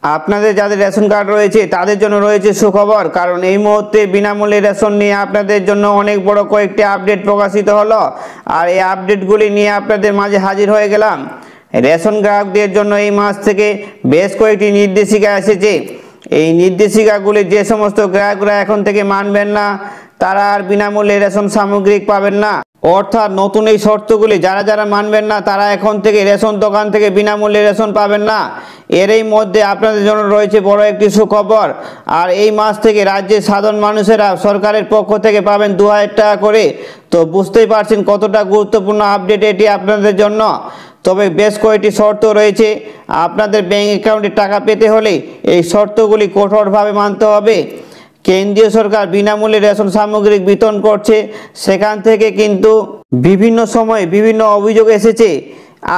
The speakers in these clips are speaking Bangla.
আপনাদের যাদের রেশন কার্ড রয়েছে তাদের জন্য রয়েছে সুখবর, কারণ এই মুহূর্তে বিনামূল্যে রেশন নিয়ে আপনাদের জন্য অনেক বড় কয়েকটি আপডেট প্রকাশিত হলো। আর এই আপডেটগুলি নিয়ে আপনাদের মাঝে হাজির হয়ে গেলাম। রেশন গ্রাহকদের জন্য এই মাস থেকে বেশ কয়েকটি নির্দেশিকা এসেছে। এই নির্দেশিকাগুলি যে সমস্ত গ্রাহকরা এখন থেকে মানবেন না তারা আর বিনামূল্যে রেশন সামগ্রী পাবেন না। অর্থাৎ নতুন এই শর্তগুলি যারা যারা মানবেন না তারা এখন থেকে রেশন দোকান থেকে বিনামূল্যে রেশন পাবেন না। এরই মধ্যে আপনাদের জন্য রয়েছে বড় একটি সুখবর। আর এই মাস থেকে রাজ্যের সাধারণ মানুষেরা সরকারের পক্ষ থেকে পাবেন 2000 টাকা করে। তো বুঝতেই পারছেন কতটা গুরুত্বপূর্ণ আপডেট এটি আপনাদের জন্য। তবে বেশ কয়েকটি শর্ত রয়েছে। আপনাদের ব্যাংক অ্যাকাউন্টে টাকা পেতে হলে এই শর্তগুলি কঠোরভাবে মানতে হবে। কেন্দ্রীয় সরকার বিনামূল্যে রেশন সামগ্রী বিতরণ করছে, সেখান থেকে কিন্তু বিভিন্ন সময়ে বিভিন্ন অভিযোগ এসেছে।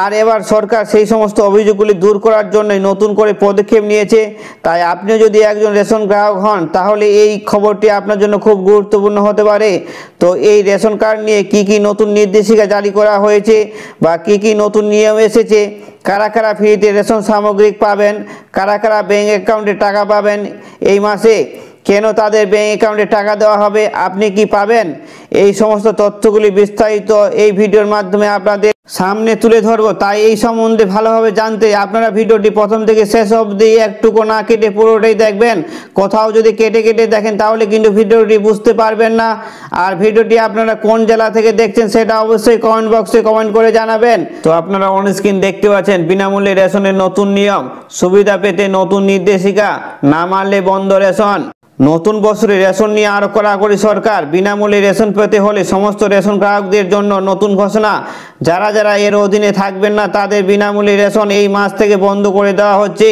আর এবার সরকার সেই সমস্ত অভিযোগগুলি দূর করার জন্য নতুন করে পদক্ষেপ নিয়েছে। তাই আপনিও যদি একজন রেশন গ্রাহক হন তাহলে এই খবরটি আপনার জন্য খুব গুরুত্বপূর্ণ হতে পারে। তো এই রেশন কার্ড নিয়ে কি কি নতুন নির্দেশিকা জারি করা হয়েছে বা কি কি নতুন নিয়ম এসেছে, কারা কারা ফ্রিতে রেশন সামগ্রী পাবেন, কারা কারা ব্যাংক অ্যাকাউন্টে টাকা পাবেন এই মাসে, কেন তাদের ব্যাংক অ্যাকাউন্টে টাকা দেওয়া হবে, আপনি কি পাবেন, এই সমস্ত তথ্যগুলি বিস্তারিত এই ভিডিওর মাধ্যমে আপনাদের সামনে তুলে ধরবো। তাই এই সম্বন্ধে ভালোভাবে জানতে আপনারা ভিডিওটি প্রথম থেকে শেষ অবধি একটুকু না কেটে পুরোটাই দেখবেন। কোথাও যদি কেটে কেটে দেখেন তাহলে কিন্তু ভিডিওটি বুঝতে পারবেন না। আর ভিডিওটি আপনারা কোন জেলা থেকে দেখছেন সেটা অবশ্যই কমেন্ট বক্সে কমেন্ট করে জানাবেন। তো আপনারা অন স্ক্রিন দেখতে পাচ্ছেন বিনামূল্যে রেশনের নতুন নিয়ম, সুবিধা পেতে নতুন নির্দেশিকা, না মানলে বন্ধ রেশন। নতুন বছরে রেশন নিয়ে আরো কড়াকড়ি সরকার। বিনামূল্যে রেশন পেতে হলে সমস্ত রেশন গ্রাহকদের জন্য নতুন ঘোষণা। যারা যারা এর অধীনে থাকবেন না তাদের বিনামূল্যে রেশন এই মাস থেকে বন্ধ করে দেওয়া হচ্ছে।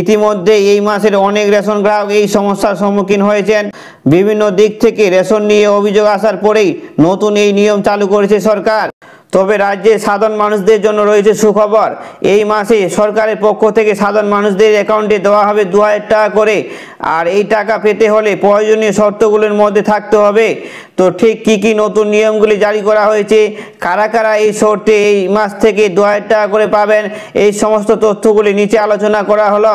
ইতিমধ্যে এই মাসের অনেক রেশন গ্রাহক এই সমস্যার সম্মুখীন হয়েছেন। বিভিন্ন দিক থেকে রেশন নিয়ে অভিযোগ আসার পরেই নতুন এই নিয়ম চালু করেছে সরকার। তবে রাজ্যের সাধারণ মানুষদের জন্য রয়েছে সুখবর। এই মাসে সরকারের পক্ষ থেকে সাধারণ মানুষদের অ্যাকাউন্টে দেওয়া হবে 2000 টাকা করে। আর এই টাকা পেতে হলে প্রয়োজনীয় শর্তগুলোর মধ্যে থাকতে হবে। তো ঠিক কি কি নতুন নিয়মগুলি জারি করা হয়েছে, কারা কারা এই শর্তে এই মাস থেকে 2000 টাকা করে পাবেন, এই সমস্ত তথ্যগুলি নিচে আলোচনা করা হলো।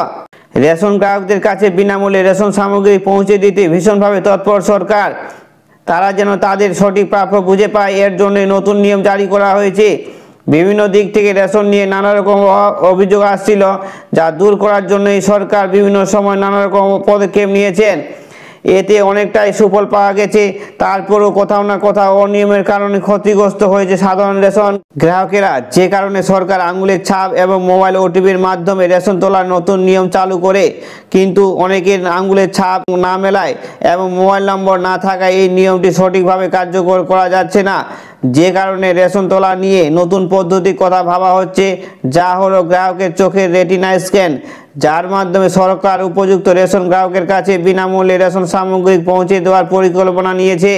রেশন গ্রাহকদের কাছে বিনামূল্যে রেশন সামগ্রী পৌঁছে দিতে ভীষণভাবে তৎপর সরকার। তারা যেন তাদের সঠিক প্রাপ্য বুঝে পায় এর জন্য নতুন নিয়ম জারি করা হয়েছে। বিভিন্ন দিক থেকে রেশন নিয়ে নানা রকম অভিযোগ আসছিল, যা দূর করার জন্য এই সরকার বিভিন্ন সময় নানা রকম পদক্ষেপ নিয়েছেন। এতে অনেকটাই সুফল পাওয়া গেছে। তারপরও কোথাও না কোথাও অনিয়মের কারণে ক্ষতিগ্রস্ত হয়েছে সাধারণ রেশন গ্রাহকেরা, যে কারণে সরকার আঙুলের ছাপ এবং মোবাইল ওটিপির মাধ্যমে রেশন তোলার নতুন নিয়ম চালু করে। কিন্তু অনেকের আঙুলের ছাপ না মেলায় এবং মোবাইল নম্বর না থাকায় এই নিয়মটি সঠিকভাবে কার্যকর করা যাচ্ছে না, যে কারণে রেশন তোলা নিয়ে নতুন পদ্ধতির কথা ভাবা হচ্ছে, যা হলো গ্রাহকের চোখের রেটিনা স্ক্যান, যার মাধ্যমে সরকার উপযুক্ত রেশন গ্রাহকের কাছে বিনামূল্যে রেশন সামগ্রী পৌঁছে দেওয়ার পরিকল্পনা নিয়েছে।